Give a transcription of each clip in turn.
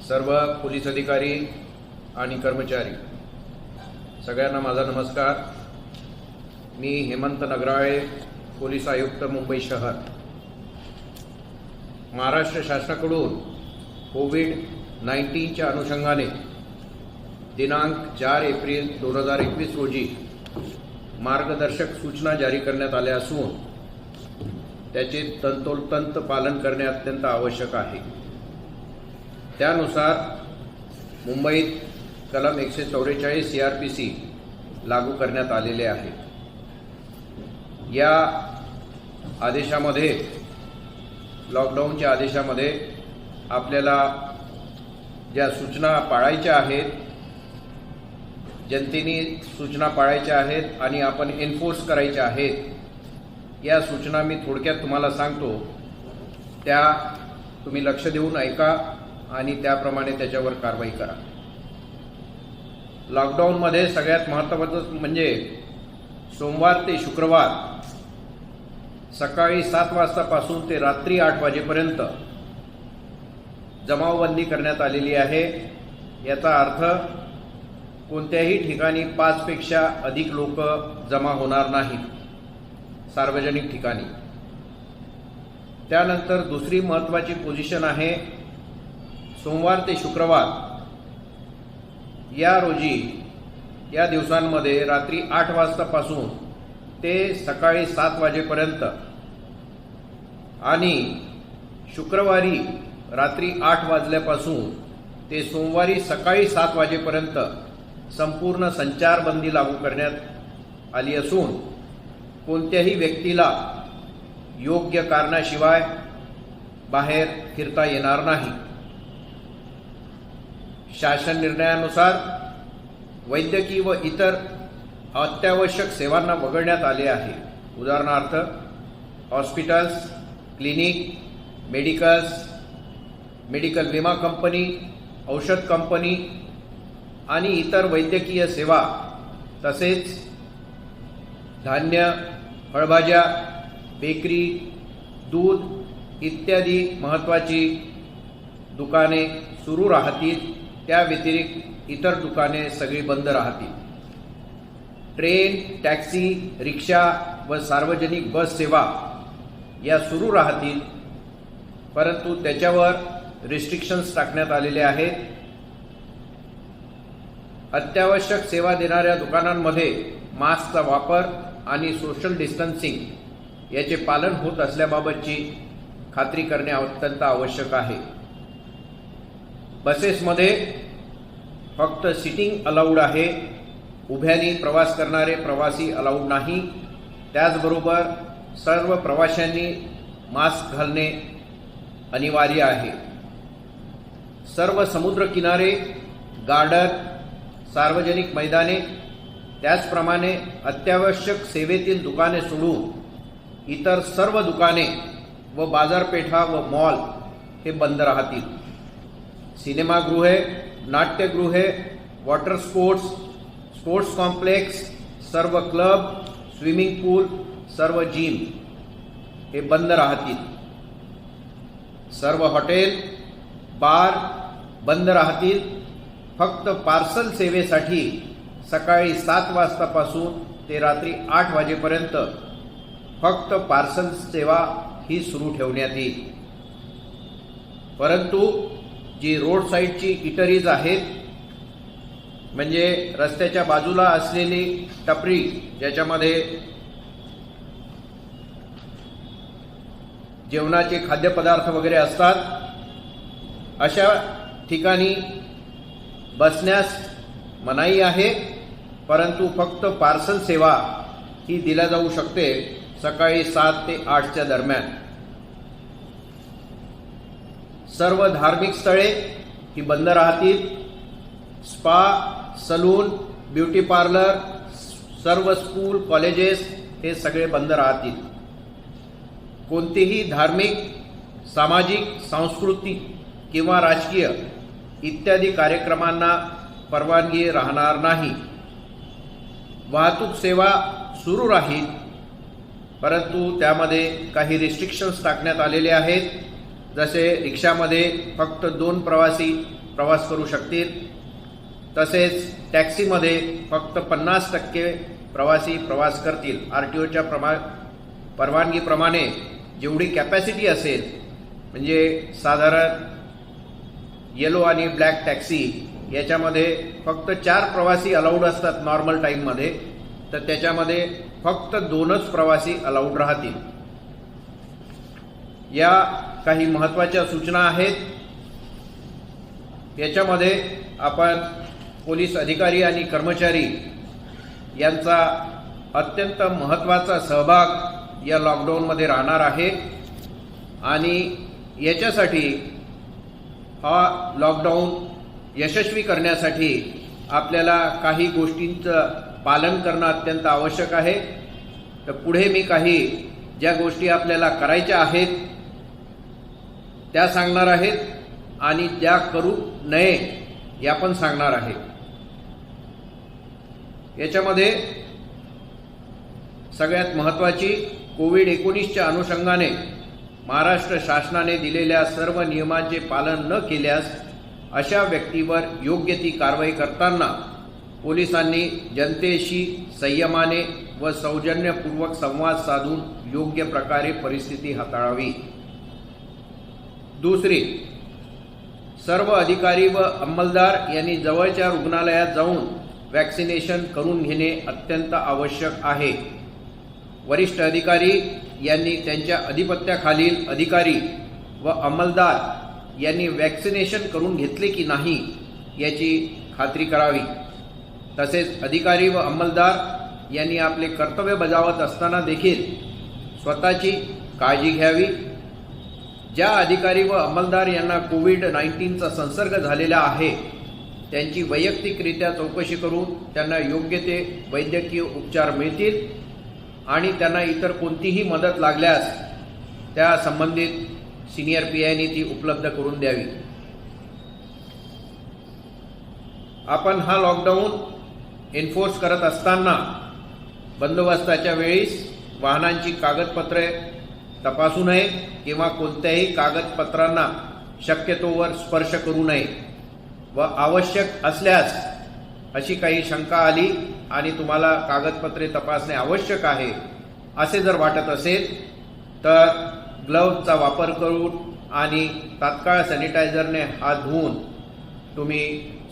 सर्व पोलीस अधिकारी आणि कर्मचारी सगळ्यांना माझा नमस्कार। मी हेमंत नगराळे, पोलीस आयुक्त मुंबई शहर। महाराष्ट्र शासनाकडून कोविड-19च्या अनुषंगाने दिनांक 4 एप्रिल 2021 रोजी मार्गदर्शक सूचना जारी करण्यात आल्या असून त्याचे तंतोतंत पालन करणे अत्यंत आवश्यक आहे। त्यानुसार मुंबईत कलम 144 CRPC लागू करण्यात आलेले आहे। या आदेशामध्ये, लॉकडाऊनच्या आदेशामध्ये आपल्याला ज्या सूचना पाळायच्या आहेत, जनतेने सूचना पाळायच्या आहेत आणि आपण एन्फोर्स करायच्या आहेत, या सूचना मी थोडक्यात तुम्हाला सांगतो। त्या तुम्ही लक्ष देऊन ऐका आणि त्याप्रमाणे त्याच्यावर कारवाई करा। लॉकडाऊनमध्ये सगळ्यात महत्त्वाचं म्हणजे सोमवार ते शुक्रवार सकाळी 7 वाजतापासून ते रात्री 8 वाजेपर्यंत जमावबंदी करण्यात आलेली आहे। याचा अर्थ कोणत्याही ठिकाणी 5 पेक्षा अधिक लोक जमा होणार नाहीत सार्वजनिक ठिकाणी। त्यानंतर दुसरी महत्त्वाची पोझिशन आहे, सोमवार ते शुक्रवार या रोजी, या दिवसांमध्ये रात्री 8 वाजतापासून ते सकाळी 7 वाजेपर्यंत आणि शुक्रवारी रात्री 8 वाजल्यापासून ते सोमवारी सकाळी 7 वाजेपर्यंत संपूर्ण संचारबंदी लागू करण्यात आली असून कोणत्याही व्यक्तीला योग्य कारणाशिवाय बाहेर फिरता येणार नाही। शासन निर्णयानुसार वैद्यकीय व इतर अत्यावश्यक सेवांना वगळण्यात आले आहे। उदाहरणार्थ हॉस्पिटल्स, क्लिनिक, मेडिकल विमा कंपनी, औषध कंपनी आणि इतर वैद्यकीय सेवा, तसेच धान्य, फळभाज्या, बेकरी, दूध इत्यादी महत्त्वाची दुकाने सुरू राहतील। त्या व्यतिरिक्त इतर दुकाने सगळी बंद राहतील। ट्रेन, टॅक्सी, रिक्षा व सार्वजनिक बस सेवा या सुरू राहतील, परंतु त्याच्यावर रिस्ट्रिक्शन्स टाकण्यात आलेले आहेत। अत्यावश्यक सेवा देणाऱ्या दुकानांमध्ये मास्कचा वापर आणि सोशल डिस्टन्सिंग याचे पालन होत असल्याबाबतची खात्री करणे अत्यंत आवश्यक आहे। बसेसमध्ये फक्त सिटिंग अलाउड आहे, उभ्याने प्रवास करणारे प्रवासी अलाउड नाही। त्याचबरोबर सर्व प्रवाशांनी मास्क घालणे अनिवार्य आहे। सर्व समुद्र किनारे, गार्डन, सार्वजनिक मैदाने, त्याचप्रमाणे अत्यावश्यक सेवेतील दुकाने सोडून इतर सर्व दुकाने व बाजारपेठा व मॉल हे बंद राहतील। सिनेमागृहे, नाट्यगृहे, वॉटर स्पोर्ट्स कॉम्प्लेक्स, सर्व क्लब, स्विमिंग पूल, सर्व जिम हे बंद राहतील। सर्व हॉटेल, बार बंद राहतील। फक्त पार्सल सेवेसाठी सकाळी 7 वाजतापासून ते रात्री 8 वाजेपर्यंत फक्त पार्सल सेवा ही सुरू ठेवण्यात येईल। परंतु जी रोड साईडची इटरीज आहेत, म्हणजे रस्त्याच्या बाजूला असलेली टपरी ज्याच्यामध्ये जेवणाचे खाद्यपदार्थ वगैरे असतात, अशा ठिकाणी बसण्यास मनाई आहे, परंतु फक्त पार्सल सेवा ही दिल्या जाऊ शकते सकाळी 7 ते 8च्या दरम्यान। सर्व धार्मिक स्थळे ही बंद राहतील। स्पा, सलून, ब्युटी पार्लर, सर्व स्कूल, कॉलेजेस हे सगळे बंद राहतील। कोणतेही धार्मिक, सामाजिक, सांस्कृतिक किंवा राजकीय इत्यादी कार्यक्रमांना परवानगी राहणार नाही। वाहतूक सेवा सुरू राहील, परंतु त्यामध्ये काही रिस्ट्रिक्शन्स टाकण्यात आलेले आहेत। जसे रिक्षामध्ये फक्त 2 प्रवासी प्रवास करू शकतील. तसेच टॅक्सीमध्ये फक्त 50% प्रवासी प्रवास करतील. RTOच्या परवानगीप्रमाणे जेवढी कॅपॅसिटी असेल, म्हणजे साधारण येलो आणि ब्लॅक टॅक्सी याच्यामध्ये फक्त 4 प्रवासी अलाउड असतात नॉर्मल टाईममध्ये, तर त्याच्यामध्ये फक्त 2च प्रवासी अलाउड राहतील. या काही महत्त्वाच्या सूचना आहेत. याच्यामध्ये आपण पोलीस अधिकारी आणि कर्मचारी यांचा अत्यंत महत्त्वाचा सहभाग या लॉकडाऊनमध्ये राहणार आहे आणि याच्यासाठी हा लॉकडाऊन यशस्वी करण्यासाठी आपल्याला काही गोष्टींचं पालन करणं अत्यंत आवश्यक आहे. तर पुढे मी काही ज्या गोष्टी आपल्याला करायच्या आहेत त्या सांगणार आहेत आणि ज्या करू नये या पण सांगणार आहे. याच्यामध्ये सगळ्यात महत्त्वाची कोविड-19च्या अनुषंगाने महाराष्ट्र शासनाने दिलेल्या सर्व नियमांचे पालन न केल्यास अशा व्यक्तीवर योग्य ती कारवाई करताना पोलिसांनी जनतेशी संयमाने व सौजन्यपूर्वक संवाद साधून योग्य प्रकारे परिस्थिती हाताळावी. दुसरी, सर्व अधिकारी व अंमलदार यांनी जवळच्या रुग्णालयात जाऊन वॅक्सिनेशन करून घेणे अत्यंत आवश्यक आहे. वरिष्ठ अधिकारी यांनी त्यांच्या अधिपत्याखालील अधिकारी व अंमलदार यांनी वॅक्सिनेशन करून घेतले की नाही याची खात्री करावी. तसेच अधिकारी व अंमलदार यांनी आपले कर्तव्य बजावत असताना देखील स्वतःची काळजी घ्यावी. ज्या अधिकारी व अंमलदार यांना कोविड-19चा संसर्ग झालेला आहे त्यांची वैयक्तिकरित्या चौकशी करून त्यांना योग्य ते वैद्यकीय उपचार मिळतील आणि त्यांना इतर कोणतीही मदत लागल्यास त्या संबंधित सिनियर PIनी ती उपलब्ध करून द्यावी. आपण हा लॉकडाऊन एन्फोर्स करत असताना बंदोबस्ताच्या वेळीस वाहनांची कागदपत्रे तपासू नये किंवा कोणत्याही कागदपत्रांना शक्यतोवर स्पर्श करू नये व आवश्यक असल्यास अशी काही शंका आली आणि तुम्हाला कागदपत्रे तपासणे आवश्यक आहे असे जर वाटत असेल तर ग्लव्हचा वापर करून आणि तात्काळ सॅनिटायझरने हात धुवून तुम्ही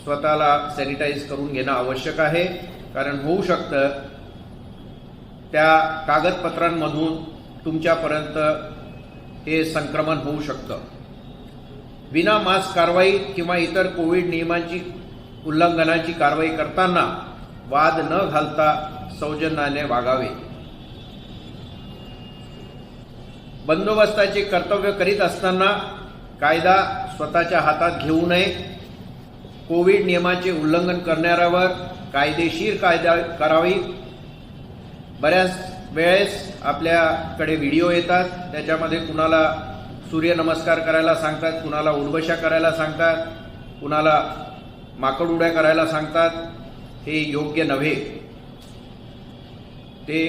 स्वतःला सॅनिटाईज करून घेणं आवश्यक आहे. कारण होऊ शकतं त्या कागदपत्रांमधून तुमच्यापर्यंत हे संक्रमण होऊ शकतं. विना मास्क कारवाई किंवा इतर कोविड नियमांची उल्लंघनाची कारवाई करताना वाद न घालता सौजन्याने वागावे. बंदोबस्ताचे कर्तव्य करीत असताना कायदा स्वतःच्या हातात घेऊ नये. कोविड नियमाचे उल्लंघन करणाऱ्यावर कायदेशीर कायदा करावी. बऱ्याच वेळेस आपल्याकडे व्हिडिओ येतात, त्याच्यामध्ये कुणाला सूर्यनमस्कार करायला सांगतात, कुणाला उठबशा करायला सांगतात, कुणाला माकड उड्या करायला सांगतात. हे योग्य नव्हे. ते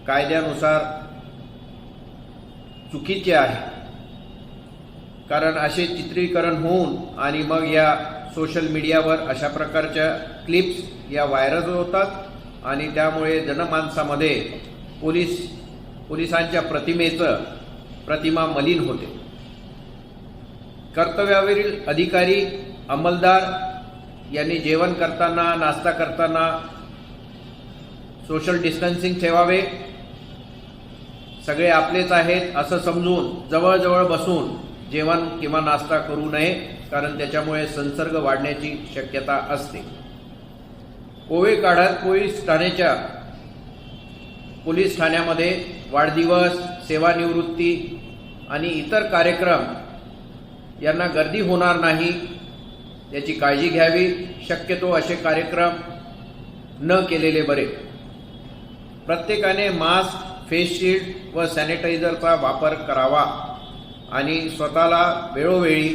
कायद्यानुसार चुकीचे आहे. कारण असे चित्रीकरण होऊन आणि मग या सोशल मीडियावर अशा प्रकारच्या क्लिप्स या व्हायरल होतात आणि त्यामुळे जनमानसामध्ये पोलिसांच्या प्रतिमा मलिन होते. कर्तव्यावरील अधिकारी अंमलदार यांनी जेवण करताना नाश्ता करताना सोशल डिस्टन्सिंग ठेवावे. सगळे आपलेच आहेत असं समजून जवळजवळ बसून जेवण किंवा नाश्ता करू नये, कारण त्याच्यामुळे संसर्ग वाढण्याची शक्यता असते. कोविड काळात पोलीस ठाण्यामध्ये वाढदिवस, सेवानिवृत्ती आणि इतर कार्यक्रम यांना गर्दी होणार नाही याची काळजी घ्यावी. शक्यतो असे कार्यक्रम न केलेले बरे. प्रत्येकाने मास्क, फेस शील्ड व सॅनिटायझरचा वापर करावा आणि स्वतःला वेळोवेळी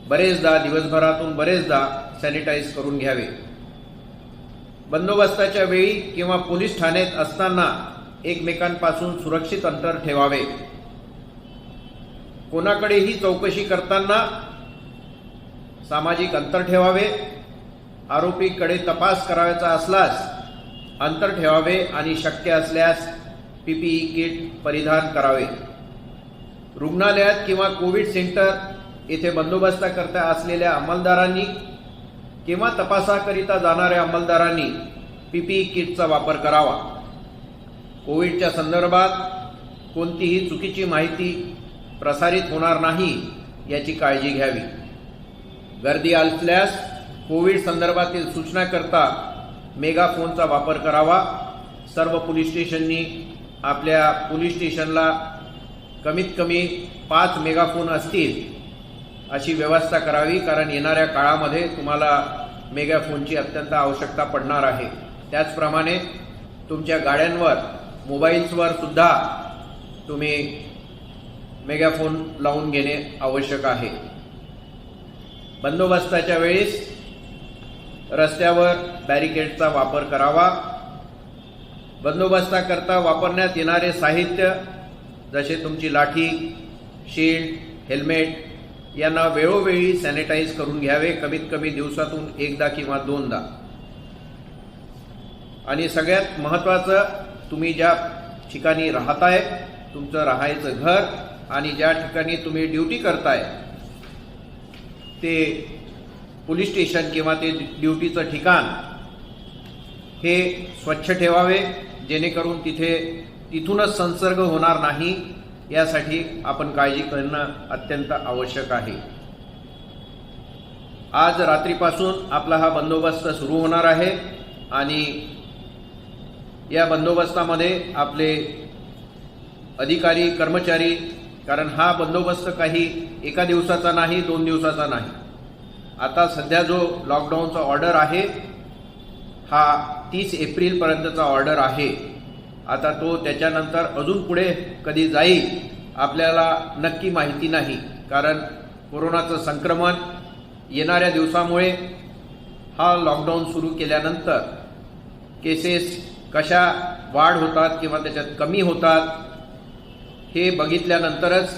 दिवसभरातून बरेचदा सॅनिटाईज करून घ्यावे. बंदोबस्ताच्या वेळी किंवा पोलीस ठाण्यात असताना एकमेकांपासून सुरक्षित अंतर ठेवावे. कोणाकडेही चौकशी करताना सामाजिक अंतर ठेवावे, आरोपीकडे तपास करायचा असल्यास अंतर ठेवावे आणि शक्य असल्यास पीपीई किट परिधान करावे. रुग्णालयात किंवा कोविड सेंटर येथे बंदोबस्ताकरता असलेल्या अंमलदारांनी किंवा तपासाकरिता जाणाऱ्या अंमलदारांनी पीपीई किटचा वापर करावा. कोविडच्या संदर्भात कोणतीही चुकीची माहिती प्रसारित होणार नाही याची काळजी घ्यावी. गर्दी असल्यास कोविड संदर्भातील सूचनाकरता मेगाफोनचा वापर करावा. सर्व पोलीस स्टेशननी आपल्या पोलीस स्टेशनला कमीत कमी 5 मेगाफोन असतील अशी व्यवस्था करावी, कारण येणाऱ्या काळामध्ये तुम्हाला मेगाफोनची अत्यंत आवश्यकता पडणार आहे. त्याचप्रमाणे तुमच्या गाड्यांवर, मोबाईल्सवर सुद्धा तुम्ही मेगाफोन लावून घेणे आवश्यक आहे. बंदोबस्ताच्या वेळेस रस्त्यावर बॅरिकेडचा वापर करावा. बंदोबस्ताकरता वापरण्यात येणारे साहित्य जसे तुमची लाठी, शील्ड, हेल्मेट यांना वेळोवेळी सॅनिटाईज करून घ्यावे, कमीत कमी दिवसातून एकदा किंवा दोनदा. आणि सगळ्यात महत्त्वाचं, तुम्ही ज्या ठिकाणी राहताय, तुमचं राहायचं घर आणि ज्या ठिकाणी तुम्ही ड्युटी करताय ते पोलीस स्टेशन किंवा ते ड्युटीचं ठिकाण हे स्वच्छ ठेवावे, जेणेकरून तिथूनच संसर्ग होणार नाही, यासाठी आपण काळजी करणं अत्यंत आवश्यक आहे. आज रात्रीपासून आपला हा बंदोबस्त सुरू होणार आहे आणि या बंदोबस्तामध्ये आपले अधिकारी, कर्मचारी, कारण हा बंदोबस्त काही एका दिवसाचा नाही, 2 दिवसाचा नाही. आता सध्या जो लॉकडाऊनचा ऑर्डर आहे हा 30 एप्रिलपर्यंतचा ऑर्डर आहे. आता तो त्याच्यानंतर अजून पुढे कधी जाईल आपल्याला नक्की माहिती नाही, कारण कोरोनाचं संक्रमण येणाऱ्या दिवसामुळे हा लॉकडाऊन सुरू केल्यानंतर केसेस कशा वाढ होतात किंवा त्याच्यात कमी होतात हे बघितल्यानंतरच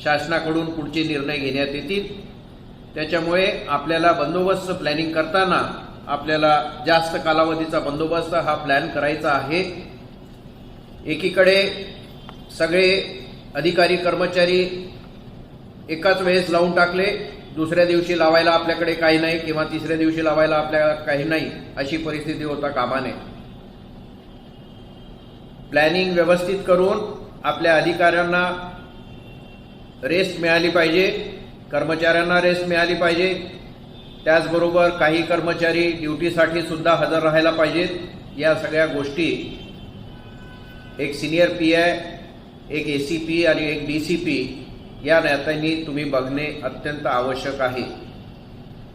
शासनाकडून पुढचे निर्णय घेण्यात येतील. त्याच्यामुळे आपल्याला बंदोबस्त प्लॅनिंग करताना आपल्याला जास्त कालावधीचा बंदोबस्त हा प्लॅन करायचा आहे. एकीकडे सगळे अधिकारी, कर्मचारी एकाच वेळेस लावून टाकले, दुसऱ्या दिवशी लावायला आपल्याकडे काही नाही किंवा तिसऱ्या दिवशी लावायला आपल्याला काही नाही, अशी परिस्थिती होता कामा नये. प्लॅनिंग व्यवस्थित करून आपल्या अधिकाऱ्यांना रेस्ट मिळाली पाहिजे, कर्मचाऱ्यांना रेस्ट मिळाली पाहिजे. त्याचबरोबर काही कर्मचारी ड्युटीसाठी सुद्धा हजर राहायला पाहिजेत. या सगळ्या गोष्टी एक सिनियर पीआय, एक एसीपी आणि एक डीसीपी या नात्याने तुम्ही बघणे अत्यंत आवश्यक आहे.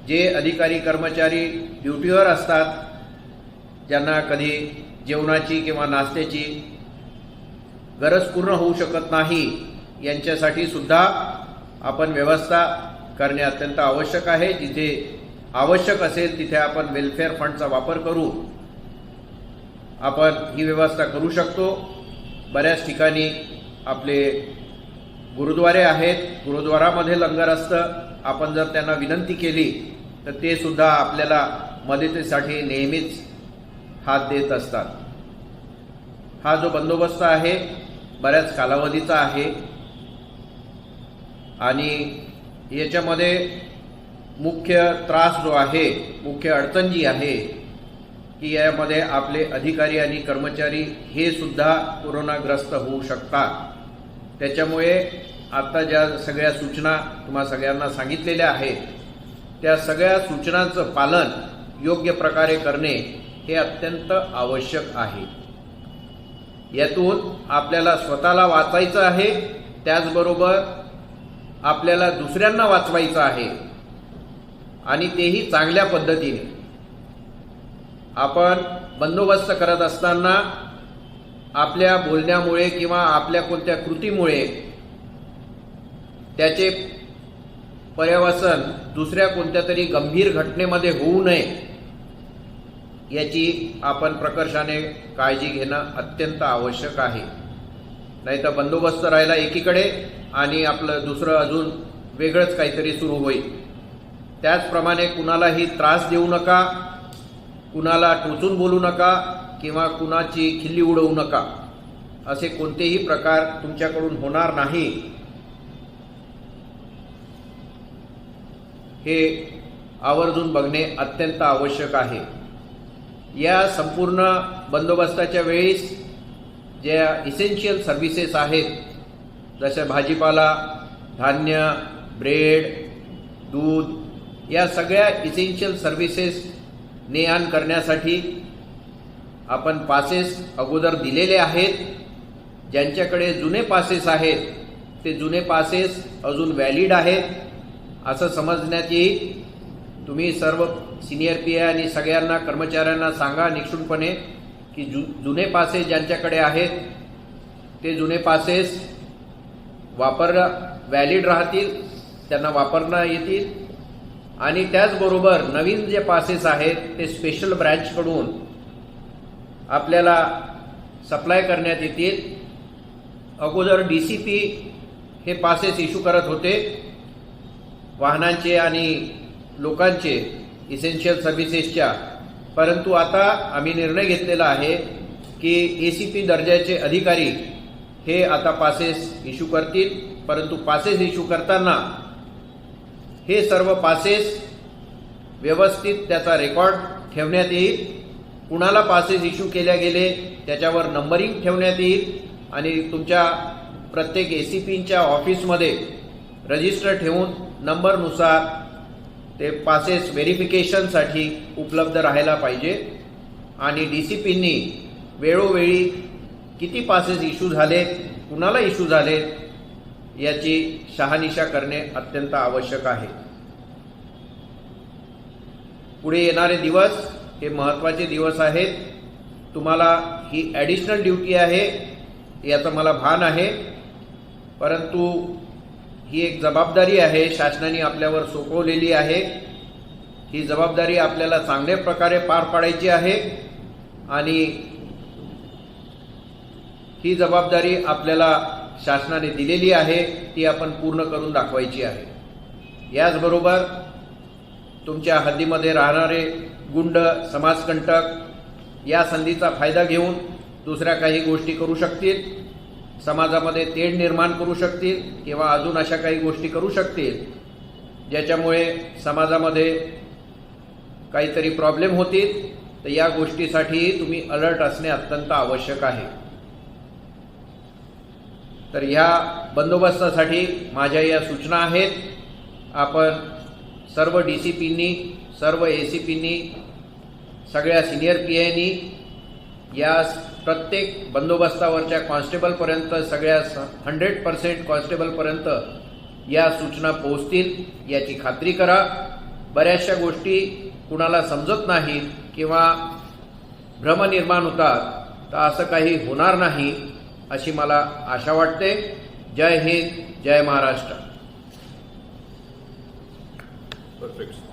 जे अधिकारी, कर्मचारी ड्युटीवर असतात, ज्यांना कधी जेवणाची किंवा नाश्त्याची गरज पूर्ण होऊ शकत नाही, यांच्यासाठी सुद्धा आपण व्यवस्था करणे अत्यंत आवश्यक आहे. जिथे आवश्यक असेल तिथे आपण वेलफेअर फंडचा वापर करू आपण ही व्यवस्था करू शकतो. बऱ्याच ठिकाणी आपले गुरुद्वारे आहेत, गुरुद्वारामध्ये लंगर असतं. आपण जर त्यांना विनंती केली तर ते सुद्धा आपल्याला मदतीसाठी नेहमीच हात देत असतात. हा जो बंदोबस्त आहे बऱ्याच कालावधीचा आहे आणि याच्यामध्ये मुख्य त्रास जो आहे, मुख्य अडचण जी आहे की यामध्ये आपले अधिकारी आणि कर्मचारी हे सुद्धा कोरोनाग्रस्त होऊ शकतात. त्याच्यामुळे आता ज्या सगळ्या सूचना तुम्हा सगळ्यांना सांगितलेल्या आहेत त्या सगळ्या सूचनांचं पालन योग्य प्रकारे करणे हे अत्यंत आवश्यक आहे. यातून आपल्याला स्वतःला वाचवायचं आहे, त्याचबरोबर आपल्याला दुसऱ्यांना वाचवायचं आहे आणि तेही चांगल्या पद्धतीने. आपण बंदोबस्त करत असताना आपल्या बोलण्यामुळे किंवा आपल्या कोणत्या कृतीमुळे त्याचे पर्यवसन दुसऱ्या कोणत्या तरी गंभीर घटनेमध्ये होऊ नये याची आपण प्रकर्षाने काळजी घेणं अत्यंत आवश्यक आहे. नाहीतर बंदोबस्त राहिला एकीकडे आणि आपलं दुसरं अजून वेगळंच काहीतरी सुरू होईल. त्याचप्रमाणे कुणालाही त्रास देऊ नका, कुणाला टोचून बोलू नका किंवा कुणाची खिल्ली उडवू नका. असे कोणतेही प्रकार तुमच्याकडून होणार नाही हे आवर्जून बघणे अत्यंत आवश्यक आहे. या संपूर्ण बंदोबस्ताच्या वेळेस ज्या इसेन्शियल सर्व्हिसेस आहेत, जसे भाजीपाला, धान्य, ब्रेड, दूध, या सगळ्या इसेन्शियल सर्व्हिसेस ने-आण करण्यासाठी आपण पासेस अगोदर दिलेले आहेत. ज्यांच्याकडे जुने पासेस आहेत ते जुने पासेस अजून व्हॅलिड आहेत असं समजण्यात येईल. तुम्ही सर्व सिनियर पी आणि सगळ्यांना कर्मचाऱ्यांना सांगा निक्षुणपणे की जुने पासेस ज्यांच्याकडे आहेत ते जुने पासेस व्हॅलिड राहतील, त्यांना वापरता येतील. आणि त्याचबरोबर नवीन जे पासेस आहेत ते स्पेशल ब्रँचकडून आपल्याला सप्लाय करण्यात येतील. अगोदर DCP हे पासेस इश्यू करत होते वाहनांचे आणि लोकांचे इसेन्शियल सर्व्हिसेसच्या, परंतु आता आम्ही निर्णय घेतलेला आहे की ACP दर्जाचे अधिकारी हे आता पासेस इश्यू करतील. परंतु पासेस इश्यू करताना हे सर्व पासेस व्यवस्थित त्याचा रेकॉर्ड ठेवण्यात येईल. कुणाला पासेस इश्यू केल्या गेले त्याच्यावर नंबरिंग ठेवण्यात येईल आणि तुमच्या प्रत्येक ACPच्या ऑफिसमध्ये रजिस्टर ठेवून नंबरनुसार ते पासेस व्हेरिफिकेशनसाठी उपलब्ध राहायला पाहिजे. आणि DCPनी वेळोवेळी किती पासेस इश्यू झालेत, कुणाला इश्यू झालेत याची शहानिशा करणे अत्यंत आवश्यक आहे. पुढे येणारे दिवस हे महत्त्वाचे दिवस आहेत. तुम्हाला ही ॲडिशनल ड्युटी आहे याचं मला भान आहे, परंतु ही एक जबाबदारी आहे शासनाने आपल्यावर सोपवलेली आहे. ही जबाबदारी आपल्याला चांगल्या प्रकारे पार पाडायची आहे आणि ही जबाबदारी आपल्याला शासनाने दिलेली आहे ती आपण पूर्ण करून दाखवायची आहे. याचबरोबर तुमच्या हद्दीमध्ये राहणारे गुंड, समाजकंटक या संधीचा फायदा घेऊन दुसऱ्या काही गोष्टी करू शकतील, समाजामध्ये तेढ निर्माण करू शकतील किंवा अजून अशा काही गोष्टी करू शकतील ज्याच्यामुळे समाजामध्ये काहीतरी प्रॉब्लेम होतील. तर या गोष्टीसाठी तुम्ही अलर्ट असणे अत्यंत आवश्यक आहे. तर ह्या बंदोबस्तासाठी माझ्या या सूचना आहेत. आपण सर्व DCPनी, सर्व ACPनी, सगळ्या सिनियर PIनी या प्रत्येक बंदोबस्तावरच्या कॉन्स्टेबलपर्यंत, सगळ्या 100% कॉन्स्टेबलपर्यंत या सूचना पोहोचतील याची खात्री करा. बऱ्याचशा गोष्टी कुणाला समजत नाही किंवा भ्रम निर्माण होतात, तर असं काही होणार नाही अशी मला आशा वाटते. जय हिंद, जय महाराष्ट्र. Perfect.